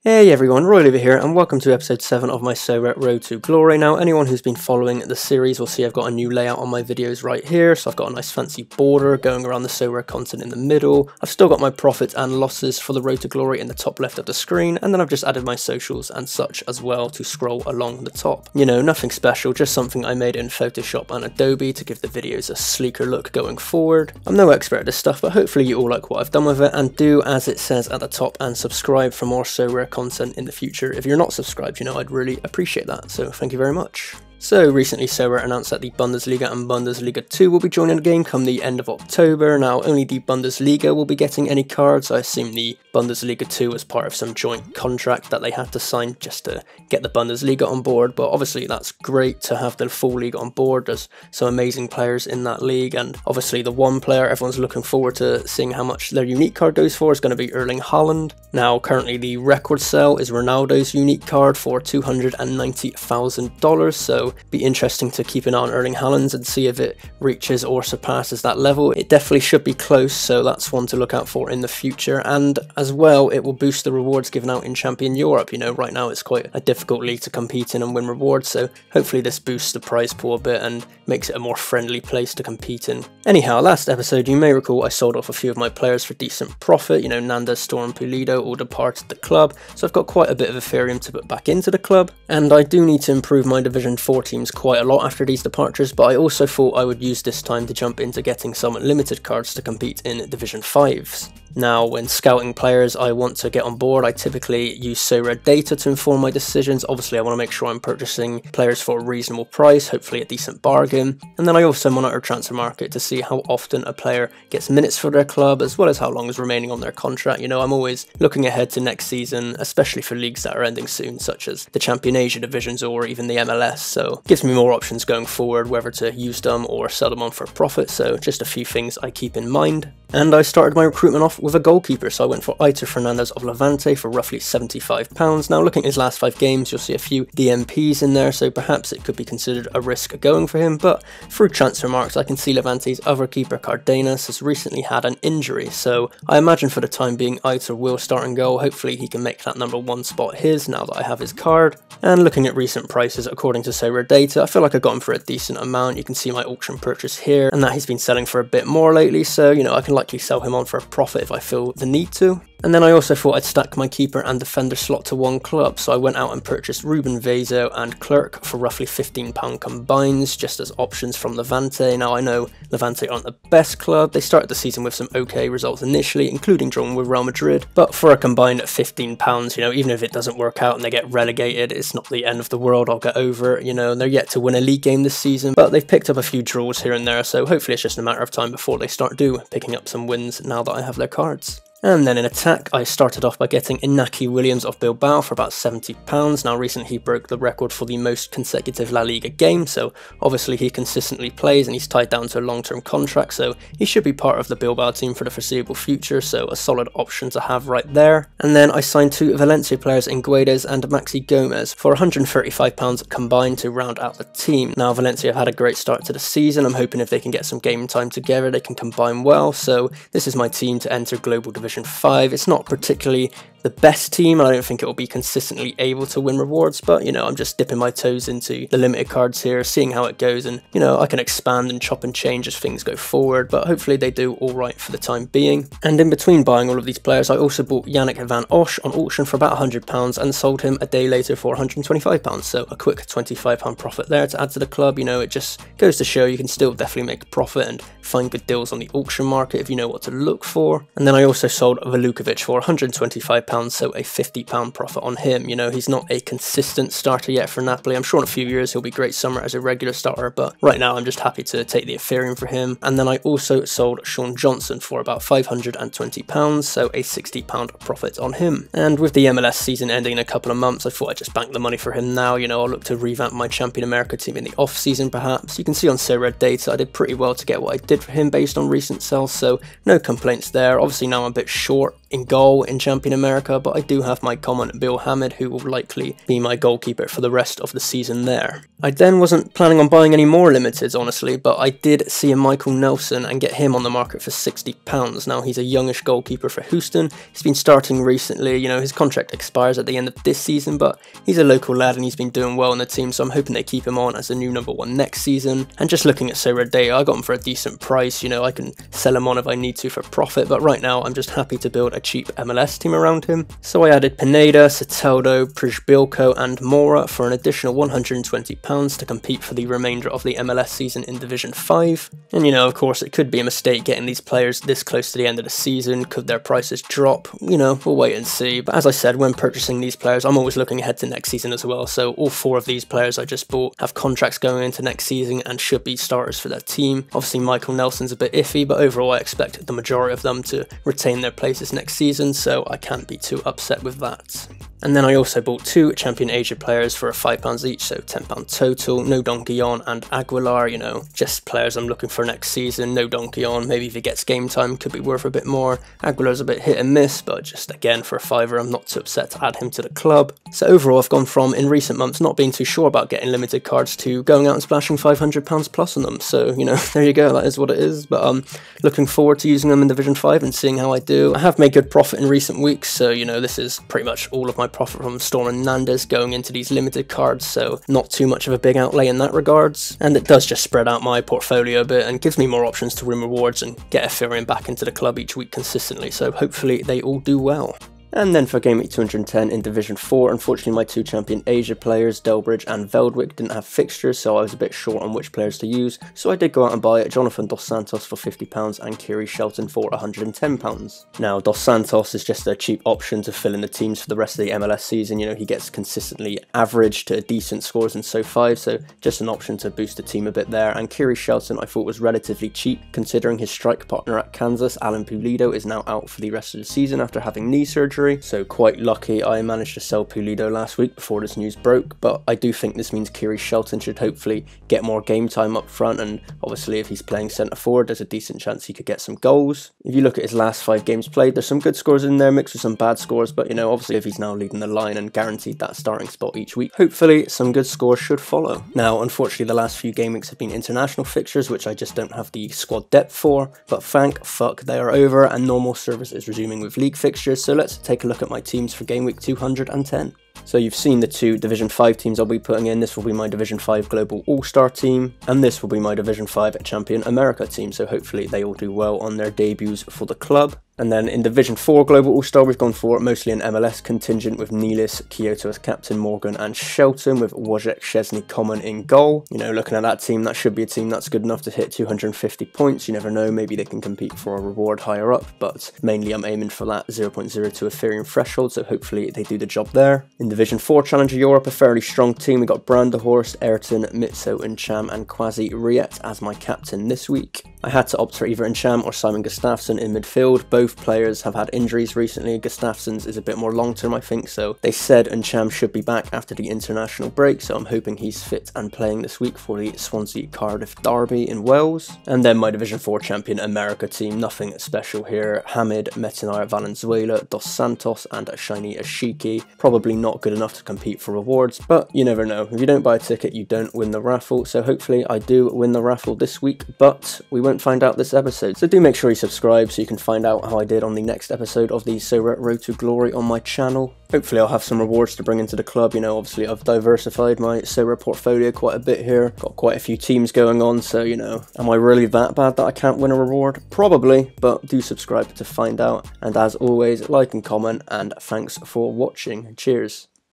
Hey everyone, Royalivi here, and welcome to episode 7 of my Sorare Road to Glory. Now, anyone who's been following the series will see I've got a new layout on my videos right here. So I've got a nice fancy border going around the Sorare content in the middle. I've still got my profits and losses for the Road to Glory in the top left of the screen, and then I've just added my socials and such as well to scroll along the top. You know, nothing special, just something I made in Photoshop and Adobe to give the videos a sleeker look going forward. I'm no expert at this stuff, but hopefully you all like what I've done with it, and do as it says at the top and subscribe for more Sorare content in the future. If you're not subscribed, you know, I'd really appreciate that, so thank you very much. So recently Sorare announced that the Bundesliga and Bundesliga 2 will be joining the game come the end of October. Now only the Bundesliga will be getting any cards. I assume the Bundesliga 2 was part of some joint contract that they had to sign just to get the Bundesliga on board, but obviously that's great to have the full league on board. There's some amazing players in that league, and obviously the one player everyone's looking forward to seeing how much their unique card goes for is going to be Erling Haaland. Now currently the record sell is Ronaldo's unique card for $290,000, so be interesting to keep an eye on Erling Haaland's and see if it reaches or surpasses that level. It definitely should be close, so that's one to look out for in the future, and as well it will boost the rewards given out in Champion Europe. You know, right now it's quite a difficult league to compete in and win rewards, so hopefully this boosts the prize pool a bit and makes it a more friendly place to compete in. Anyhow, last episode you may recall I sold off a few of my players for decent profit. You know, Nanda, Storm, Pulido all departed the club, so I've got quite a bit of Ethereum to put back into the club, and I do need to improve my Division 4 teams quite a lot after these departures, but I also thought I would use this time to jump into getting some limited cards to compete in Division 5s. Now, when scouting players I want to get on board, I typically use Sorare data to inform my decisions. Obviously, I want to make sure I'm purchasing players for a reasonable price, hopefully a decent bargain. And then I also monitor transfer market to see how often a player gets minutes for their club, as well as how long is remaining on their contract. You know, I'm always looking ahead to next season, especially for leagues that are ending soon, such as the Champion Asia divisions or even the MLS. So it gives me more options going forward, whether to use them or sell them on for profit. So just a few things I keep in mind. And I started my recruitment off with a goalkeeper, so I went for Aitor Fernandez of Levante for roughly £75. Now looking at his last 5 games, you'll see a few DMPs in there, so perhaps it could be considered a risk going for him, but through transfer marks I can see Levante's other keeper Cardenas has recently had an injury, so I imagine for the time being Aitor will start and goal. Hopefully he can make that #1 spot his now that I have his card. And looking at recent prices according to Sorare data, I feel like I got him for a decent amount. You can see my auction purchase here, and that he's been selling for a bit more lately, so you know, I can likely sell him on for a profit if I feel the need to. And then I also thought I'd stack my keeper and defender slot to one club, so I went out and purchased Ruben Vezo and Clerk for roughly £15 combines, just as options from Levante. Now I know Levante aren't the best club, they started the season with some okay results initially, including drawing with Real Madrid, but for a combined at £15, you know, even if it doesn't work out and they get relegated, it's not the end of the world, I'll get over it, you know, and they're yet to win a league game this season, but they've picked up a few draws here and there, so hopefully it's just a matter of time before they start picking up some wins now that I have their cards. And then in attack, I started off by getting Inaki Williams of Bilbao for about £70. Now recently he broke the record for the most consecutive La Liga games, so obviously he consistently plays and he's tied down to a long-term contract, so he should be part of the Bilbao team for the foreseeable future, so a solid option to have right there. And then I signed 2 Valencia players in Guedes and Maxi Gomez for £135 combined to round out the team. Now Valencia have had a great start to the season. I'm hoping if they can get some game time together they can combine well, so this is my team to enter Global Division 5. It's not particularly the best team, and I don't think it will be consistently able to win rewards, but you know, I'm just dipping my toes into the limited cards here, seeing how it goes, and you know, I can expand and chop and change as things go forward, but hopefully they do alright for the time being. And in between buying all of these players, I also bought Yannick van Osch on auction for about £100 and sold him a day later for £125, so a quick £25 profit there to add to the club. You know, it just goes to show you can still definitely make a profit and find good deals on the auction market if you know what to look for. And then I also sold Velukovic for £125, so a £50 profit on him. You know, he's not a consistent starter yet for Napoli. I'm sure in a few years he'll be great summer as a regular starter, but right now I'm just happy to take the Ethereum for him. And then I also sold Sean Johnson for about £520, so a £60 profit on him. And with the MLS season ending in a couple of months, I thought I'd just bank the money for him now. You know, I'll look to revamp my Champion America team in the off season perhaps. You can see on Sorare data I did pretty well to get what I did for him based on recent sells, so no complaints there. Obviously now I'm a bit short in goal in Champion America, but I do have my common Bill Hamid, who will likely be my goalkeeper for the rest of the season there. I then wasn't planning on buying any more limiteds, honestly, but I did see a Michael Nelson and get him on the market for £60. Now, he's a youngish goalkeeper for Houston. He's been starting recently. You know, his contract expires at the end of this season, but he's a local lad and he's been doing well in the team, so I'm hoping they keep him on as the new #1 next season. And just looking at Sorare, I got him for a decent price. You know, I can sell him on if I need to for profit, but right now I'm just happy to build a cheap MLS team around him. So I added Pineda, Soteldo, Przybylko and Mora for an additional £120 to compete for the remainder of the MLS season in Division 5. And you know, of course, it could be a mistake getting these players this close to the end of the season. Could their prices drop? You know, we'll wait and see. But as I said, when purchasing these players, I'm always looking ahead to next season as well. So all 4 of these players I just bought have contracts going into next season and should be starters for their team. Obviously, Michael Nelson's a bit iffy, but overall I expect the majority of them to retain their places next season, so I can't be too upset with that. And then I also bought 2 Champion Asia players for £5 each, so £10 total. No Don Guion and Aguilar, you know, just players I'm looking for next season. No Don Guion, maybe if he gets game time, could be worth a bit more. Aguilar's a bit hit and miss, but just again for a £5, I'm not too upset to add him to the club. So overall, I've gone from, in recent months, not being too sure about getting limited cards to going out and splashing £500 plus on them. So, you know, there you go, that is what it is. But I'm looking forward to using them in Division 5 and seeing how I do. I have made good profit in recent weeks, so, you know, this is pretty much all of my profit from Storm and Nandes going into these limited cards, so not too much of a big outlay in that regards. And it does just spread out my portfolio a bit and gives me more options to win rewards and get Ethereum back into the club each week consistently, so hopefully they all do well. And then for Gameweek 210 in Division 4, unfortunately my 2 Champion Asia players, Delbridge and Veldwick, didn't have fixtures, so I was a bit short on which players to use, so I did go out and buy Jonathan Dos Santos for £50 and Kiri Shelton for £110. Now, Dos Santos is just a cheap option to fill in the teams for the rest of the MLS season. You know, he gets consistently average to decent scores in SO5, so just an option to boost the team a bit there. And Kiri Shelton I thought was relatively cheap, considering his strike partner at Kansas, Alan Pulido, is now out for the rest of the season after having knee surgery. So quite lucky I managed to sell Pulido last week before this news broke, but I do think this means Kiri Shelton should hopefully get more game time up front, and obviously if he's playing centre forward there's a decent chance he could get some goals. If you look at his last 5 games played, there's some good scores in there mixed with some bad scores, but you know, obviously if he's now leading the line and guaranteed that starting spot each week, hopefully some good scores should follow. Now unfortunately the last few game weeks have been international fixtures, which I just don't have the squad depth for, but thank fuck they are over and normal service is resuming with league fixtures. So let's take a look at my teams for Gameweek 210. So you've seen the 2 Division 5 teams I'll be putting in. This will be my Division 5 Global All-Star team, and this will be my Division 5 Champion America team, so hopefully they all do well on their debuts for the club. And then in Division 4 Global All-Star, we've gone for mostly an MLS contingent with Nealis, Kyoto as captain, Morgan and Shelton, with Wojciech Szczesny common in goal. You know, looking at that team, that should be a team that's good enough to hit 250 points. You never know, maybe they can compete for a reward higher up, but mainly I'm aiming for that 0.02 Ethereum threshold, so hopefully they do the job there. In Division 4 Challenger Europe, a fairly strong team. We got Branderhorst, Ayrton, Mitso, Ncham and Kwasi Riet as my captain this week. I had to opt for either Ncham or Simon Gustafsson in midfield. Both players have had injuries recently. Gustafsson's is a bit more long term, I think, so they said Ncham should be back after the international break, so I'm hoping he's fit and playing this week for the Swansea Cardiff derby in Wales. And then my Division 4 Champion America team, nothing special here. Hamid, Metinar Valenzuela, Dos Santos and Shiny Ashiki. Probably not good enough to compete for rewards, but you never know. If you don't buy a ticket, you don't win the raffle, so hopefully I do win the raffle this week, but we won't find out this episode. So do make sure you subscribe so you can find out how I did on the next episode of the Sorare Road to Glory on my channel. Hopefully I'll have some rewards to bring into the club. You know, obviously I've diversified my Sorare portfolio quite a bit here. Got quite a few teams going on, so you know, am I really that bad that I can't win a reward? Probably, but do subscribe to find out. And as always, like and comment, and thanks for watching. Cheers.